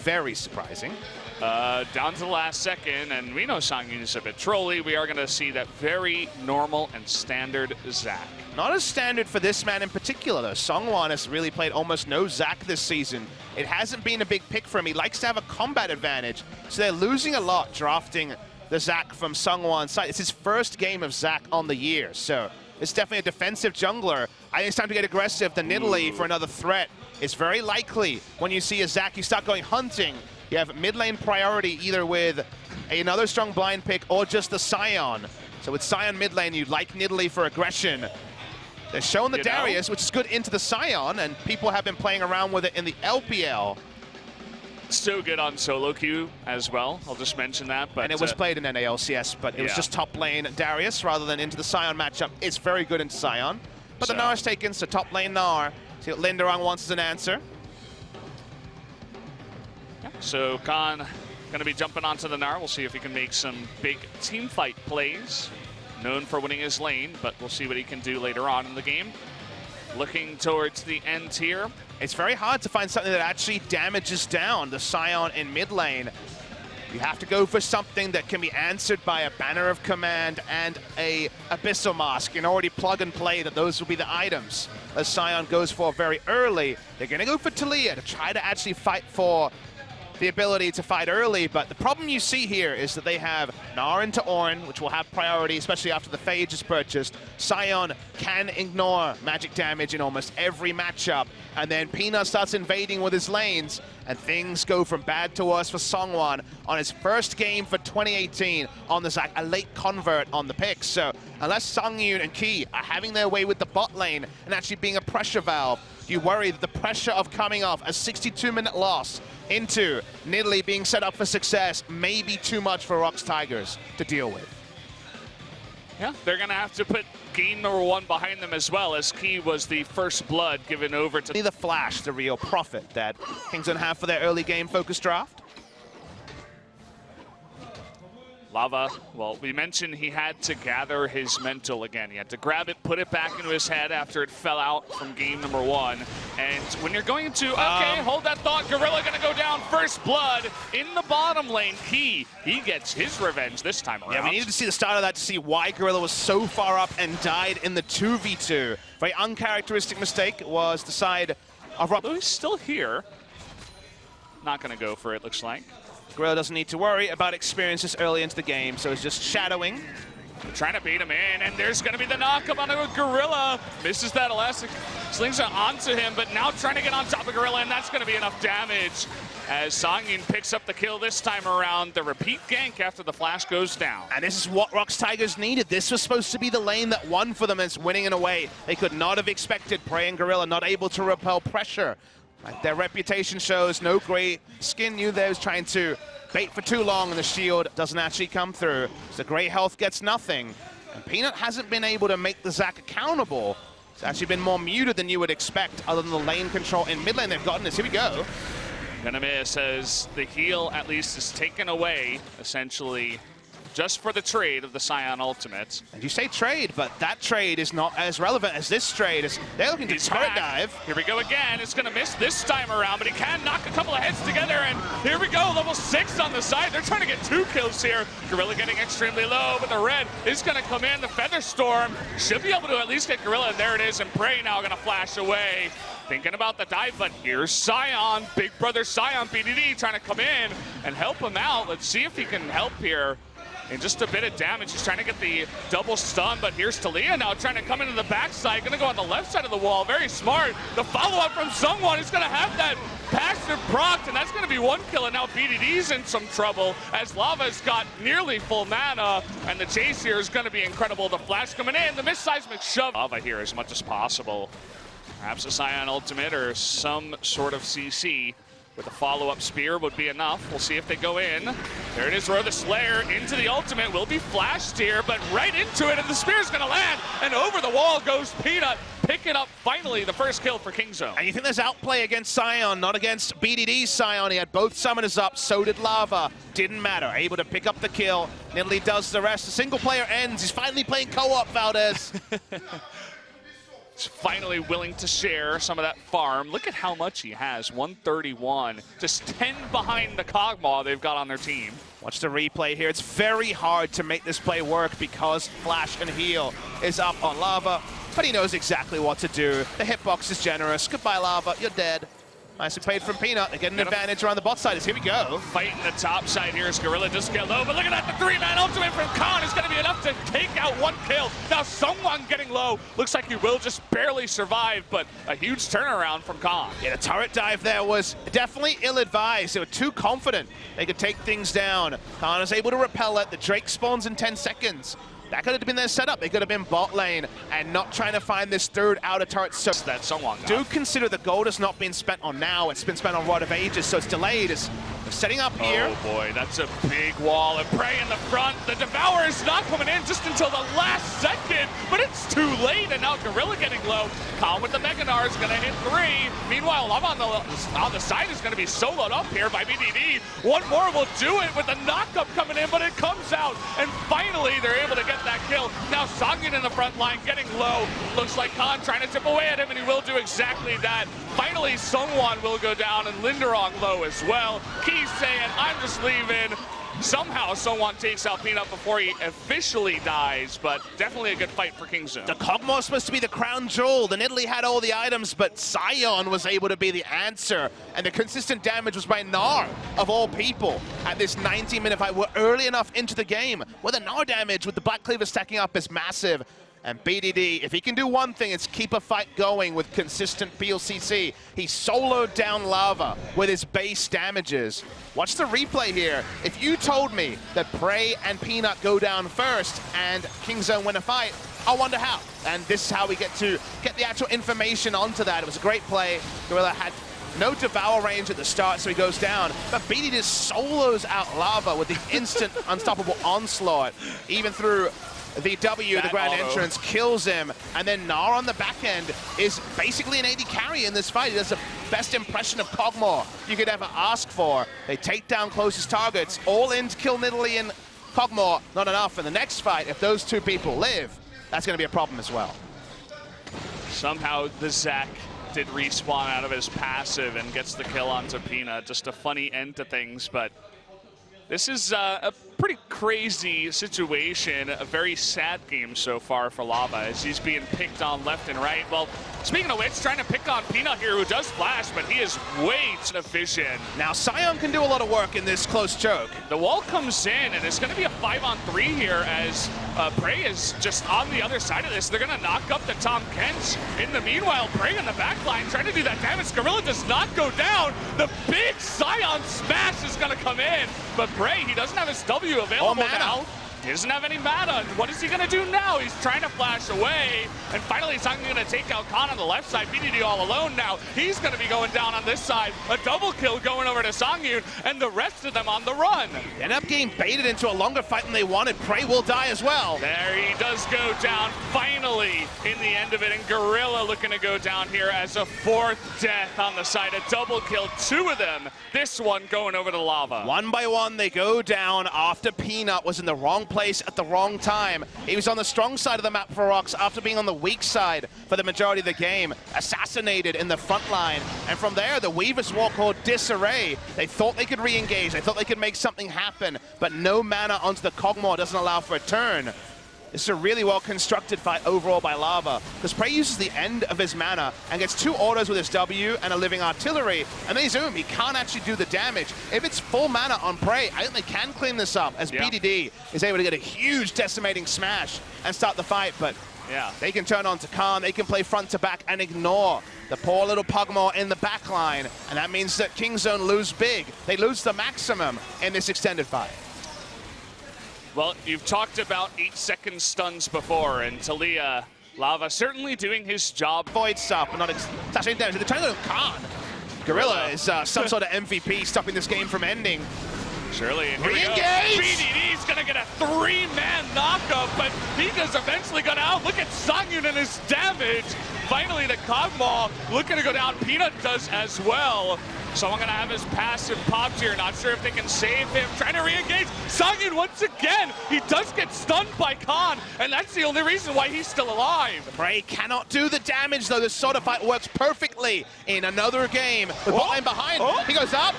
very surprising. Down to the last second, and we know Songyun is a bit trolly. We are going to see that very normal and standard Zac. Not as standard for this man in particular, though. Seongwon has really played almost no Zac this season. It hasn't been a big pick for him. He likes to have a combat advantage, so they're losing a lot drafting the Zac from Seongwon's side. It's his first game of Zac on the year, so it's definitely a defensive jungler. I think it's time to get aggressive. The Nidalee for another threat is very likely. When you see a Zac, you start going hunting. You have mid lane priority either with another strong blind pick or just the Sion. So with Sion mid lane, you like Nidalee for aggression. They're showing the Darius, which is good into the Sion, and people have been playing around with it in the LPL. Still good on solo queue as well. I'll just mention that. But and it was played in NALCS, but it was just top lane Darius rather than into the Sion matchup. It's very good into Sion. But the Gnar's taken, so top lane Gnar. See what Linderung wants as an answer. So Khan going to be jumping onto the Gnar. We'll see if he can make some big team fight plays. Known for winning his lane, but we'll see what he can do later on in the game. Looking towards the end here. It's very hard to find something that actually damages down the Sion in mid lane. You have to go for something that can be answered by a Banner of Command and a Abyssal Mask. You can already plug and play that those will be the items as Sion goes for very early. They're going to go for Taliyah to try to actually fight for the ability to fight early, but the problem you see here is that they have Gnar into Ornn, which will have priority, especially after the Phage is purchased. Sion can ignore magic damage in almost every matchup, and then Peanut starts invading with his lanes, and things go from bad to worse for Seongwon on his first game for 2018 on the Zac, a late convert on the pick. So unless Songyun and Key are having their way with the bot lane and actually being a pressure valve, you worry that the pressure of coming off a 62-minute loss into Nidalee being set up for success may be too much for ROX Tigers to deal with. Yeah, they're going to have to put game number 1 behind them as well, as Key was the first blood given over to the Flash, the real profit that Kingston have for their early game focus draft. Lava, well, we mentioned he had to gather his mental again. He had to grab it, put it back into his head after it fell out from game number 1. And when you're going to, okay, hold that thought, Gorilla gonna go down first blood in the bottom lane. He gets his revenge this time around. Yeah, we needed to see the start of that to see why Gorilla was so far up and died in the 2v2. Very uncharacteristic mistake was the side of ROX. Though he's still here. Not gonna go for it, looks like. Gorilla doesn't need to worry about experiences early into the game, so he's just shadowing. Trying to bait him in, and there's going to be the knock-up onto a Gorilla. Misses that elastic, slings it onto him, but now trying to get on top of Gorilla, and that's going to be enough damage as Songyun picks up the kill this time around. The repeat gank after the flash goes down. And this is what ROX Tigers needed. This was supposed to be the lane that won for them, and it's winning in a way they could not have expected. Prey and Gorilla not able to repel pressure. Like their reputation shows, no gray skin knew they was trying to bait for too long, and the shield doesn't actually come through. So Grey Health gets nothing. And Peanut hasn't been able to make the Zac accountable. It's actually been more muted than you would expect, other than the lane control in mid lane they've gotten this. Here we go. Gonna miss as the heal at least is taken away, essentially, just for the trade of the Sion ultimate. And you say trade, but that trade is not as relevant as this trade. They're looking to turret dive. Here we go again. It's going to miss this time around, but he can knock a couple of heads together, and here we go. Level 6 on the side. They're trying to get 2 kills here. Gorilla getting extremely low, but the red is going to come in. The Feather Storm should be able to at least get Gorilla. There it is, and Prey now going to flash away. Thinking about the dive, but here's Sion, big brother Sion, BDD, trying to come in and help him out. Let's see if he can help here. And just a bit of damage. He's trying to get the double stun, but here's Taliyah now trying to come into the backside. Gonna go on the left side of the wall. Very smart. The follow-up from Seongwon is gonna have that passive proc, and that's gonna be 1 kill, and now BDD's in some trouble as Lava's got nearly full mana, and the chase here is gonna be incredible. The flash coming in, the mid-seismic shove. Lava here as much as possible. Perhaps a Sion ultimate or some sort of CC. With a follow-up spear would be enough. We'll see if they go in. There it is, Roar the Slayer into the ultimate. Will be flashed here, but right into it, and the spear's gonna land, and over the wall goes Peanut, picking up finally the first kill for Kingzone. And you think there's outplay against Sion, not against BDD's Sion. He had both summoners up, so did Lava. Didn't matter, able to pick up the kill. Nidalee does the rest. The single player ends. He's finally playing co-op, Valdez. He's finally willing to share some of that farm. Look at how much he has, 131. Just 10 behind the Kog'Maw they've got on their team. Watch the replay here. It's very hard to make this play work because Flash and Heal is up on Lava, but he knows exactly what to do. The hitbox is generous. Goodbye, Lava. You're dead. Nicely played from Peanut. They get an advantage around the bot side. Here we go. Fighting the top side here as Gorilla just get low, but look at that, the 3-man ultimate from Khan is going to be enough to take out one kill. Now Seongwon getting low. Looks like he will just barely survive, but a huge turnaround from Khan. Yeah, the turret dive there was definitely ill-advised. They were too confident they could take things down. Khan is able to repel it. The Drake spawns in 10 seconds. That could have been their setup. They could have been bot lane and not trying to find this third outer turret. So that Seongwon do consider the gold has not been spent on now. It's been spent on Rod of Ages, so it's delayed. It's setting up here. Oh boy, that's a big wall. And Prey in the front. The Devourer is not coming in just until the last second, but it's too late. And now Gorilla getting low. Khan with the Meganar is going to hit 3. Meanwhile, Lava on the side is going to be soloed up here by BDD. One more will do it with the knockup coming in, but it comes out. And finally, they're able to get that kill. Now Songyun in the front line getting low. Looks like Khan trying to tip away at him, and he will do exactly that. Finally, Seongwon will go down, and Linderong low as well. He's saying, I'm just leaving. Somehow Seongwon takes out Peanut before he officially dies, but definitely a good fight for KingZone. The Kog'Maw was supposed to be the crown jewel. The Nidalee had all the items, but Sion was able to be the answer. And the consistent damage was by Gnar, of all people, at this 90-minute fight. We're early enough into the game where the Gnar damage with the Black Cleaver stacking up is massive. And BDD, if he can do one thing, it's keep a fight going with consistent PLCC. He soloed down Lava with his base damages. Watch the replay here. If you told me that Prey and Peanut go down first and KingZone win a fight, I wonder how. And this is how we get to get the actual information onto that. It was a great play. Gorilla had no Devour range at the start, so he goes down. But BDD just solos out Lava with the instant unstoppable onslaught, even through the W, the grand entrance, kills him, and then Gnar on the back end is basically an AD carry in this fight. He does the best impression of Kog'Maw you could ever ask for. They take down closest targets, all in to kill Nidalee and Kog'Maw, not enough. In the next fight, if those two people live, that's going to be a problem as well. Somehow the Zac did respawn out of his passive and gets the kill onto Peanut. Just a funny end to things, but this is a pretty crazy situation, a very sad game so far for Lava as he's being picked on left and right. Well, speaking of which, trying to pick on Peanut here, who does flash, but he is way too efficient. Now, Sion can do a lot of work in this close choke. The wall comes in, and it's going to be a 5-on-3 here as Prey is just on the other side of this. They're going to knock up the Tom Kent. In the meanwhile, Prey in the back line trying to do that damage. Gorilla does not go down. The big Sion smash is going to come in, but Prey, he doesn't have his W available now. He doesn't have any mana. What is he going to do now? He's trying to flash away. And finally, he's not going to take out Khan on the left side. BDD all alone now. He's going to be going down on this side. A double kill going over to Songyun, and the rest of them on the run. They end up getting baited into a longer fight than they wanted. Prey will die as well. There he does go down finally in the end of it. And Gorilla looking to go down here as a 4th death on the side. A double kill, 2 of them. This one going over to Lava. One by one, they go down after Peanut was in the wrong place at the wrong time. He was on the strong side of the map for ROX after being on the weak side for the majority of the game. Assassinated in the front line. And from there, the Weaver's War called Disarray. They thought they could re-engage. They thought they could make something happen. But no mana onto the Kog'Maw doesn't allow for a turn. This is a really well-constructed fight overall by Lava, because Prey uses the end of his mana and gets 2 autos with his W and a living artillery, and they zoom. He can't actually do the damage. If it's full mana on Prey, I think they can clean this up, as BDD is able to get a huge decimating smash and start the fight, but they can turn on to Khan, they can play front to back and ignore the poor little Kog'Maw in the back line, and that means that KingZone lose big. They lose the maximum in this extended fight. Well, you've talked about 8-second stuns before, and Talia, Lava certainly doing his job. Void stuff, but not attaching damage. They're trying to go to Khan. Gorilla is some sort of MVP, stopping this game from ending. Surely, and re-engage! BDD's gonna get a 3-man knockup, but he does eventually go down. Look at Songyun and his damage. Finally, the Kog'Maw looking to go down. Peanut does as well. Someone gonna have his passive popped here. Not sure if they can save him. Trying to re-engage. Sangin once again. He does get stunned by Khan, and that's the only reason why he's still alive. Prey cannot do the damage, though. This sort of fight works perfectly in another game. The bot lane behind. He goes up.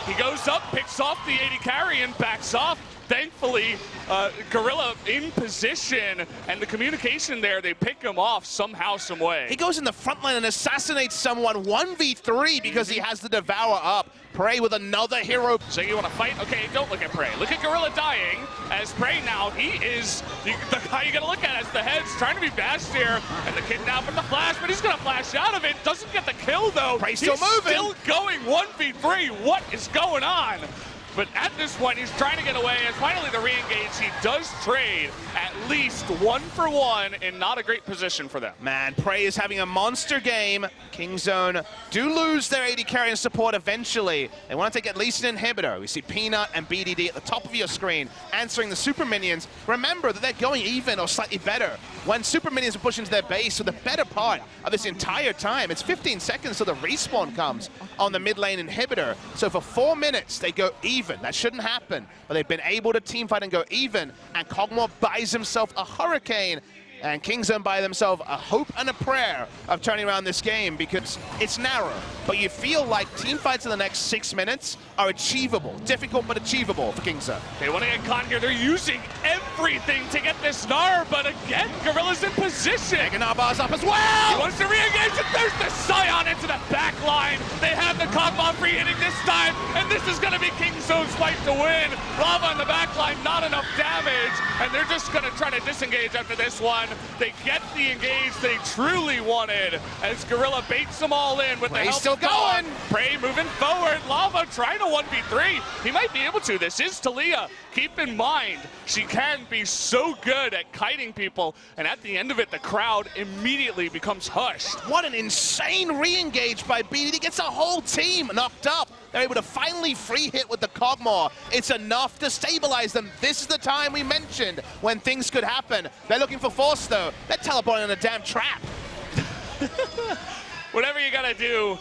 He goes up, picks off the AD carry, and backs off. Thankfully, Gorilla in position, and the communication there, they pick him off somehow, some way. He goes in the front line and assassinates someone 1v3 because he has the Devour up. Prey with another hero. So you want to fight? Okay, don't look at Prey. Look at Gorilla dying. As Prey now, he is the guy you got to look at as the head's trying to be bashed here. And the kidnap with the flash, but he's going to flash out of it. Doesn't get the kill, though. Prey's still moving. Still going 1v3. What is going on? But at this point, he's trying to get away, and finally the re-engage. He does trade at least 1-for-1 in not a great position for them. Man, Prey is having a monster game. Kingzone do lose their AD carry and support eventually. They want to take at least an inhibitor. We see Peanut and BDD at the top of your screen answering the super minions. Remember that they're going even or slightly better when super minions are pushing to their base. So the better part of this entire time, it's 15 seconds till the respawn comes on the mid lane inhibitor. So for 4 minutes, they go even. That shouldn't happen, but they've been able to teamfight and go even, and Kog'Maw buys himself a Hurricane, and Kingzone buy themselves a hope and a prayer of turning around this game because it's narrow, but you feel like teamfights in the next 6 minutes are achievable. Difficult, but achievable for Kingzone. They want to get caught here. They're using everything to get this Gnar, but again, Gorilla's in position. Gnar bars up as well! He wants to re-engage, and there's the Scion into the back line. They have the Kog'Maw free hitting this time, and this is going to be Kingzone's fight to win. Lava in the back line, not enough damage, and they're just going to try to disengage after this one. They get the engage they truly wanted as Gorilla baits them all in with the help still going. Prey moving forward. Lava trying to 1v3. He might be able to. This is Talia. Keep in mind, she can be so good at kiting people, and at the end of it, the crowd immediately becomes hushed. What an insane re-engage by BDD. Gets a whole team knocked up. They're able to finally free hit with the Kog'Maw. It's enough to stabilize them. This is the time we mentioned when things could happen. They're looking for force, though. They're teleporting in a damn trap. Whatever you gotta do,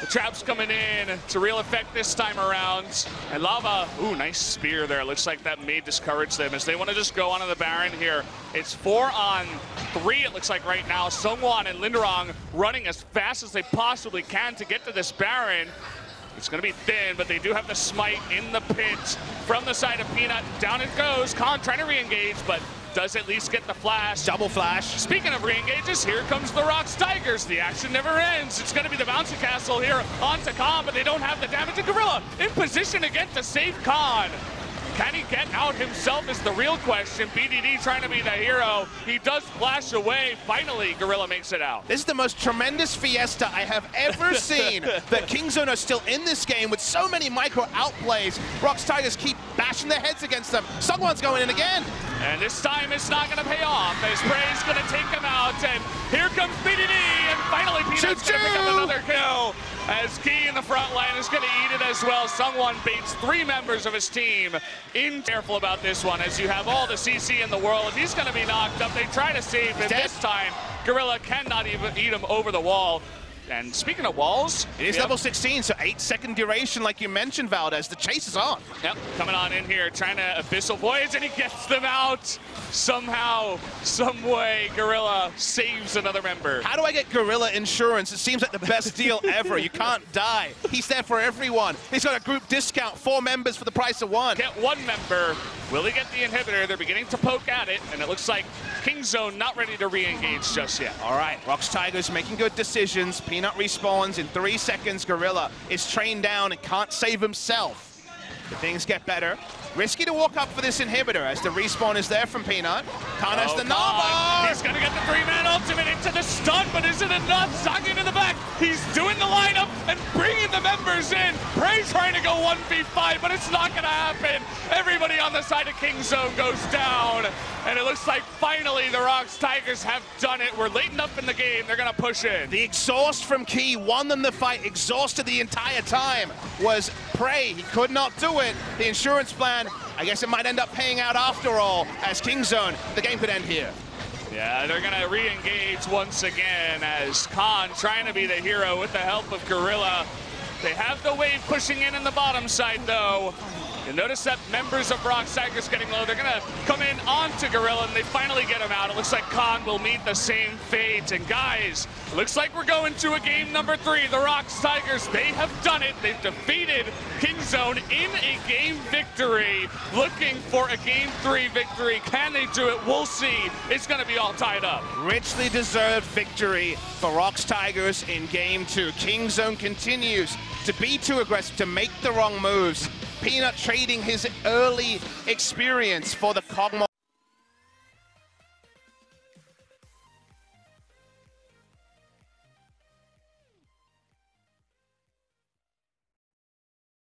the trap's coming in to real effect this time around. And Lava, ooh, nice spear there. Looks like that may discourage them as they want to just go onto the Baron here. It's 4-on-3, it looks like right now. Seongwon and Linderong running as fast as they possibly can to get to this Baron. It's going to be thin, but they do have the smite in the pit from the side of Peanut. Down it goes. Khan trying to re-engage, but does at least get the flash. Double flash. Speaking of re-engages, here comes the ROX Tigers. The action never ends. It's going to be the bouncy castle here onto Khan, but they don't have the damage. And Gorilla in position again to save Khan. Can he get out himself is the real question. BDD trying to be the hero. He does flash away. Finally, Gorilla makes it out. This is the most tremendous fiesta I have ever seen. That Kingzone are still in this game with so many micro outplays. ROX Tigers keep bashing their heads against them. Someone's going in again. And this time it's not going to pay off as Prey's going to take him out. And here comes BDD. And finally, Peanut's going to pick up another kill. As Key in the front line is going to eat it as well. Seongwon baits 3 members of his team. Careful about this one as you have all the CC in the world. He's going to be knocked up. They try to save him. This time, Gorilla cannot even eat him over the wall. And speaking of walls, it is level 16, so 8-second duration, like you mentioned, Valdez. The chase is on. Yep, coming on in here, trying to Abyssal Voyage, and he gets them out. Somehow, some way, Gorilla saves another member. How do I get Gorilla insurance? It seems like the best deal ever. You can't die. He's there for everyone. He's got a group discount, 4 members for the price of 1. Get 1 member. Will he get the inhibitor? They're beginning to poke at it, and it looks like Kingzone not ready to re-engage just yet. All right, ROX Tigers making good decisions. Peanut respawns in 3 seconds. Gorilla is trained down and can't save himself. But things get better. Risky to walk up for this inhibitor as the respawn is there from Peanut. Khan has the Nava. He's going to get the 3-man ultimate into the stun, but is it enough? Sangin in the back. He's doing the lineup and bringing the members in. Prey trying to go 1v5, but it's not going to happen. Everybody on the side of Kingzone goes down. And it looks like finally the ROX Tigers have done it. We're late enough in the game. They're going to push in. The exhaust from Key won them the fight. Exhausted the entire time was Prey. He could not do it. The insurance plan, I guess it might end up paying out after all, as Kingzone, the game could end here. Yeah, they're going to re-engage once again as Khan trying to be the hero with the help of Gorilla. They have the wave pushing in the bottom side, though. You notice that members of ROX Tigers getting low. They're going to come in onto Gorilla, and they finally get him out. It looks like Kong will meet the same fate. And guys, looks like we're going to a game number 3. The ROX Tigers, they have done it. They've defeated Kingzone in a game victory. Looking for a game 3 victory. Can they do it? We'll see. It's going to be all tied up. Richly deserved victory for ROX Tigers in game 2. Kingzone continues to be too aggressive, to make the wrong moves. Peanut trading his early experience for the Kog'Maw